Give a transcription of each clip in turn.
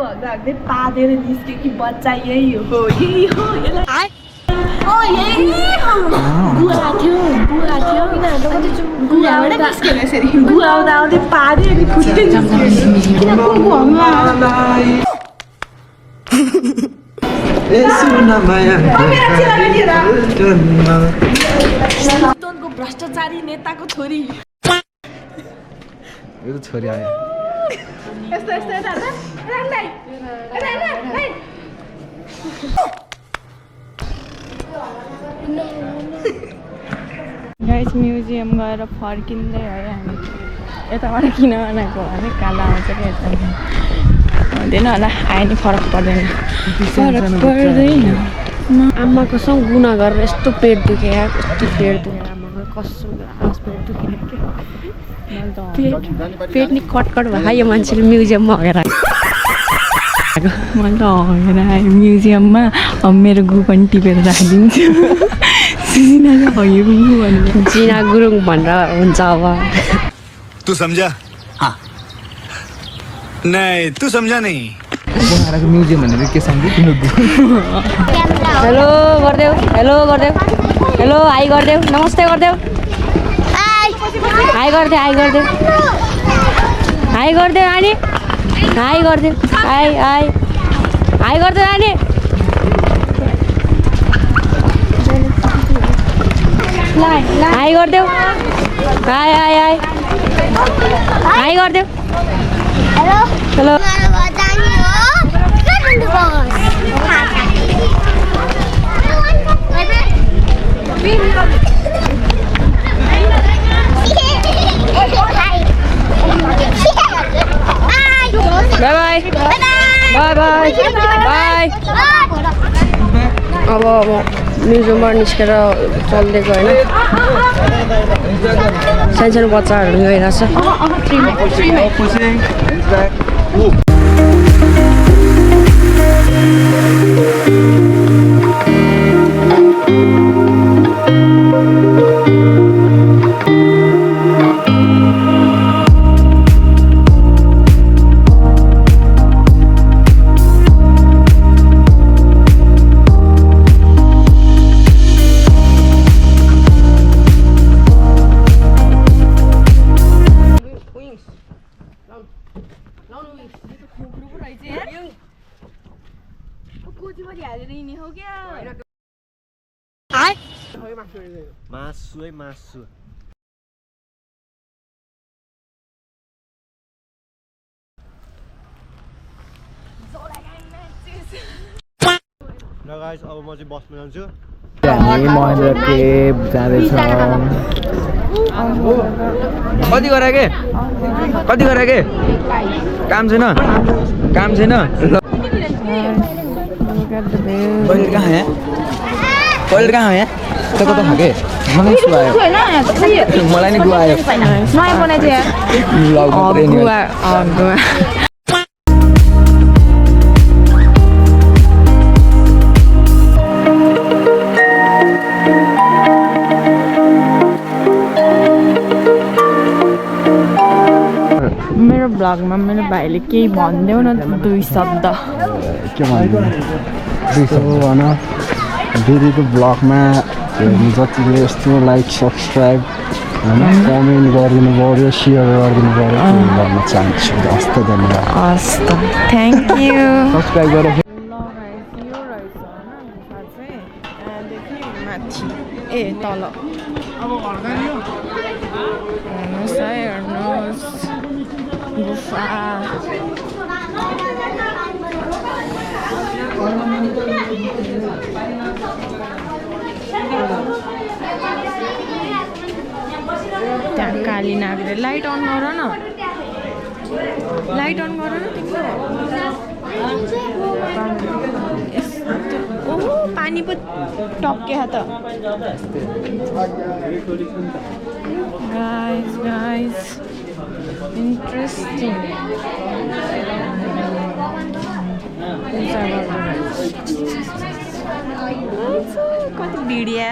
भाग्दै पादेर निस्के कि बच्चा यही हो यही हो यसलाई गुवा आउँदा आउँदै पादे अनि फुट्दै चितवनको भ्रष्टाचारी नेताको छोरी यो त छोरी आयो यस्तो यस्तो यता गाइस म्युजियम गएर फर्किँदै है हामी यताबाट किन बनाएको भने कालो आउँछ क्या यता हुँदैन होला आयो नि फरक पर्दैन आमाको सँग गुना गरेर यस्तो पेट दुख्यो यार यस्तो पेट दुख्यो आमाको कसम पेट दुख्यो पेट नि कटकट भयो यो मान्छेले म्युजियममा हगेर मैले त हगेर आएँ म्युजियममा अब मेरो गु पनि टिपेर राखिदिन्छु जिना गुरुङ भनेर हुन्छ अब तू समझा हाँ नहीं तू समझा नहीं म्युजियम भनेर के सम्झ्यो तिम्रो हेलो गरिदेऊ हेलो गरिदेऊ हेलो हाई गरिदेऊ नमस्ते गरिदेऊ हाई गरिदेऊ हाई गरिदेऊ हाई गरिदेऊ नानी हाई गरिदेऊ हाई हाई हाई गरिदेऊ नानी हाई गरिदेऊ हाई हाई हाई हाई गरिदेऊ hello hello by by by by अब म्युजियमबाट निस्केर चलिदिएको होइन सानो सानो बच्चाहरू गइरहेछ मासु है मासु ल गाइस अब म चाहिँ बसमा जान्छु हामी महेन्द्र केभ जाँदैछौँ कति गरे के काम छैन टोइलेट कहाँ है तो कता खाके मलाई नि गुवा आयो नयाँ बनाएको मेरो ब्लगमा मेरो भाइले केही भनिदेऊ न 2 शब्द के भन्नु 2 शब्द भन दिदीको ब्लगमा जतिले यस्तो लाइक सब्सक्राइब होइन कमेन्ट गरिदिनु पऱ्यो सेयर गरिदिनु पऱ्यो भन्न चाहन्छु हस्त धन्यवाद हस् त थ्याङ्क यू सब्सक्राइब गरेर यो रहेछ होइन गुफा चाहिँ यहाँदेखि माथि ए तल हेर्नुहोस् है हेर्नुहोस् गुफा त्यहाँ काली नागले लाइट अन गर न तिम्रो ओहो पानी पो टक्क्या त गाइस इन्ट्रेस्टिङ कति भिडिया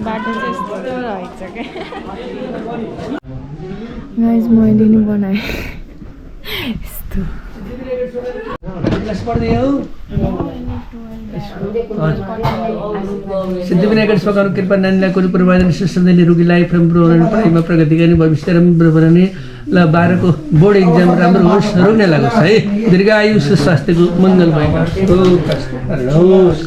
बाटो चाहिँ यस्तो रहेछ क्या गाइस मैले नि बनाएँ सिद्धिविनायक स्वकारो कृपा नानीलाई कुरो प्रवादन सधैँ रोगीलाई प्रमोहन पढाइमा प्रगति गर्ने भविष्य राम्रो बनाउने ल 12 को बोर्ड एक्जाम राम्रो होस् रोग नलागोस् है दीर्घायु स्वास्थ्यको मङ्गल भएको होस्।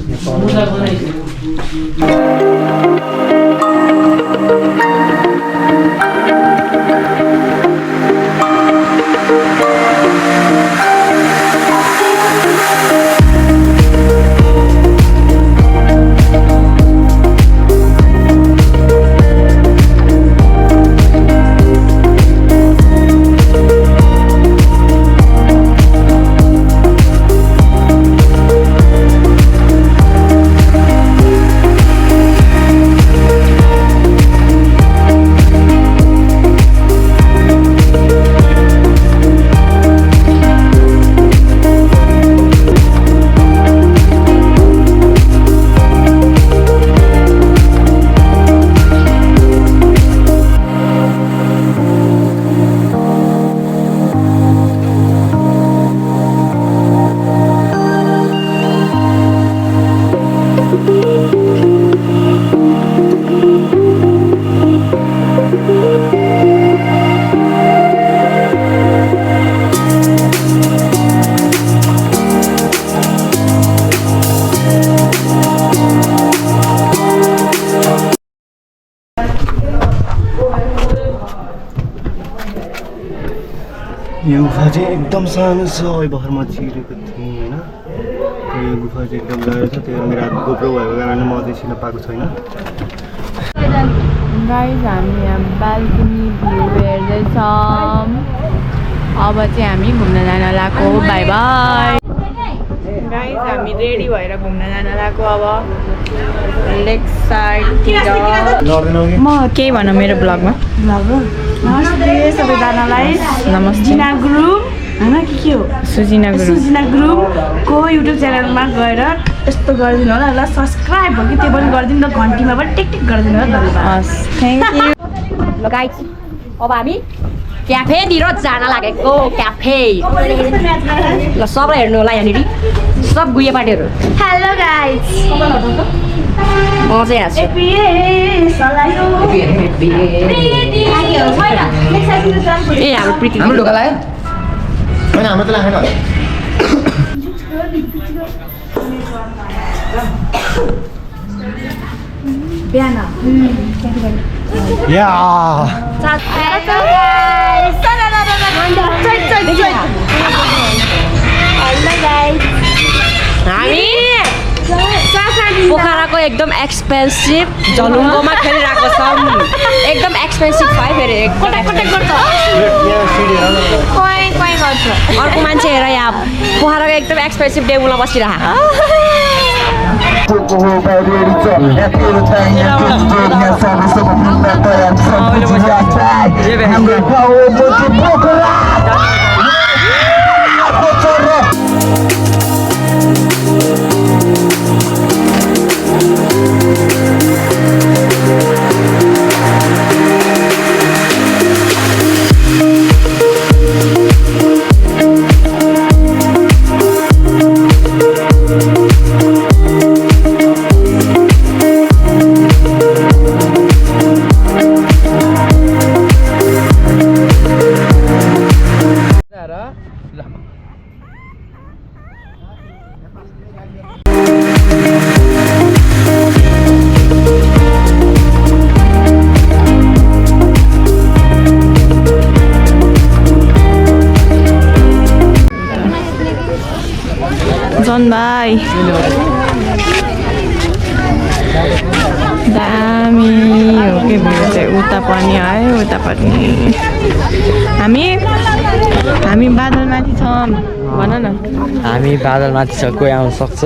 यो गुफा चाहिँ एकदम सानो छ अहिले भर्खर म छिरेको थिएँ होइन यो गुफा चाहिँ एकदम गएर छ त्यो मेरो हात गोप्रो भएको कारणले म चाहिँ छिर्न पाएको छैन। गाइज हामी यहाँ बाल्कनी भ्यू हेर्दैछौँ। अब चाहिँ हामी घुम्न जान लागेको बाई बाई। गाइज हामी रेडी भएर घुम्न जान लागेको अब लेक साइडतिर। म केही भनौँ मेरो ब्लगमा। नमस्ते सबैजनालाई। नमस्ते। जिना गुरुङ होइन के हो सुजिना गुरुङको युट्युब च्यानलमा गएर यस्तो गरिदिनु होला ल सब्सक्राइब हो कि त्यो पनि गरिदिनु र घन्टीमा पनि टिक टिक गरिदिनु होला धन्यवाद। हस् थ्याङ्क यू। ल गाइस अब हामी क्याफेतिर जान लागेको क्याफे ल सबलाई हेर्नु होला यहाँनिर सब गुये पार्टीहरू। हेलो गाइस म चाहिँ यहाँ छु। ए हाम्रो प्रीति हाम्रो ढोका लाग्यो होइन हाम्रो त लाग्दैन बिहान या हामी पोखराको एकदम एक्सपेन्सिभ झलुङ्गोमा खेलिरहेको छौँ। एकदम एक्सपेन्सिभ भयो फेरि अर्को मान्छे हेर यहाँ पोखराको एकदम एक्सपेन्सिभ टेबुलमा बसिरह। जन भाइ दामी हो कि भ्यू चाहिँ उता पनि है उता पनि। हामी बादलमाथि छौँ भन न। हामी बादलमाथि छ कोही आउन सक्छ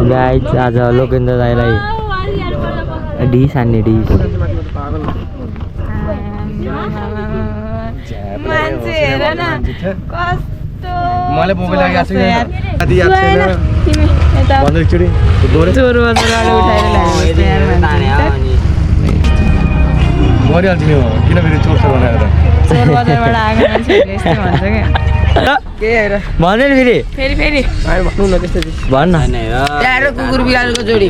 गाइज आज लोकेन्द्र दाईलाई डिस हान्ने डिस मान्छे हेर न कस्तो मैले मोबाइल लागि आएको छु यार। आदि याद छैन सुहाएन, तिमी यता भन्दै एकचोटि दोहोरे चोर बजार गाडी उठाएर ल्याएको यार मान्छे। मरिहाल्छ नि हो किन फेरि चोर चोर बनाएर चोर बजारबाट आएको मान्छेहरूले यस्तो भन्छ क्या के हेर भन्नु नि फेरि फेरि फेरि भन्नु न त्यस्तो भन्न कुकुर बिरालोको जोडी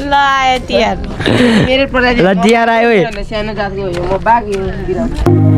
ल यति यार मेरो प्रजाति ल दिएर आयो सानो जातको हो यो म बाघ यो बिरालो